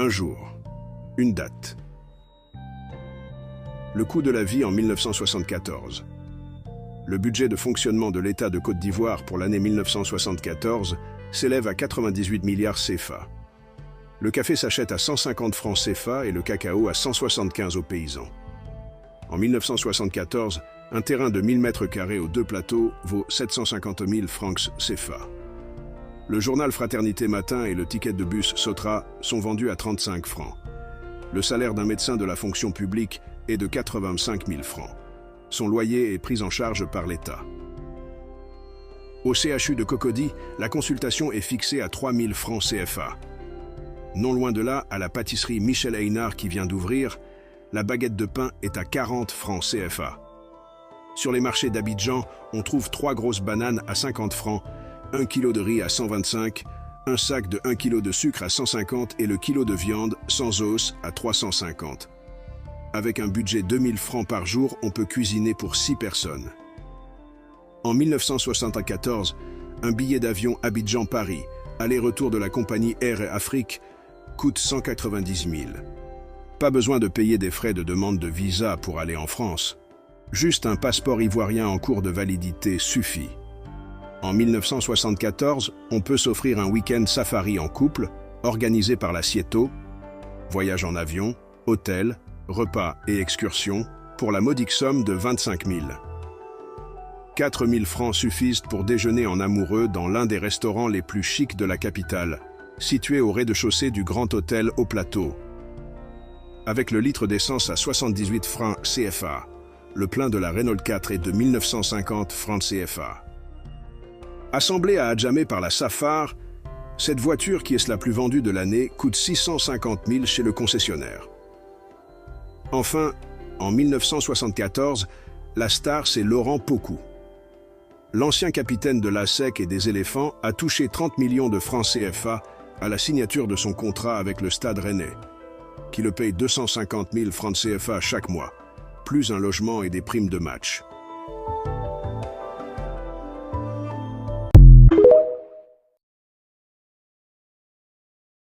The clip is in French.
Un jour, une date. Le coût de la vie en 1974. Le budget de fonctionnement de l'État de Côte d'Ivoire pour l'année 1974 s'élève à 98 milliards CFA. Le café s'achète à 150 francs CFA et le cacao à 175 aux paysans. En 1974, un terrain de 1000 mètres carrés aux deux plateaux vaut 750 000 francs CFA. Le journal Fraternité Matin et le ticket de bus Sotra sont vendus à 35 francs. Le salaire d'un médecin de la fonction publique est de 85 000 francs. Son loyer est pris en charge par l'État. Au CHU de Cocody, la consultation est fixée à 3 000 francs CFA. Non loin de là, à la pâtisserie Michel Eynard qui vient d'ouvrir, la baguette de pain est à 40 francs CFA. Sur les marchés d'Abidjan, on trouve 3 grosses bananes à 50 francs, 1 kg de riz à 125, un sac de 1 kg de sucre à 150 et le kilo de viande sans os à 350. Avec un budget 2000 francs par jour, on peut cuisiner pour 6 personnes. En 1974, un billet d'avion Abidjan-Paris, aller-retour de la compagnie Air Afrique, coûte 190 000. Pas besoin de payer des frais de demande de visa pour aller en France. Juste un passeport ivoirien en cours de validité suffit. En 1974, on peut s'offrir un week-end safari en couple, organisé par la Cieto, voyage en avion, hôtel, repas et excursions, pour la modique somme de 25 000. 4 000 francs suffisent pour déjeuner en amoureux dans l'un des restaurants les plus chics de la capitale, situé au rez-de-chaussée du Grand Hôtel au Plateau. Avec le litre d'essence à 78 francs CFA, le plein de la Renault 4 est de 1950 francs CFA. Assemblée à Adjamé par la Safar, cette voiture qui est la plus vendue de l'année coûte 650 000 chez le concessionnaire. Enfin, en 1974, la star c'est Laurent Pocou. L'ancien capitaine de l'ASEC et des éléphants a touché 30 millions de francs CFA à la signature de son contrat avec le Stade Rennais, qui le paye 250 000 francs CFA chaque mois, plus un logement et des primes de match.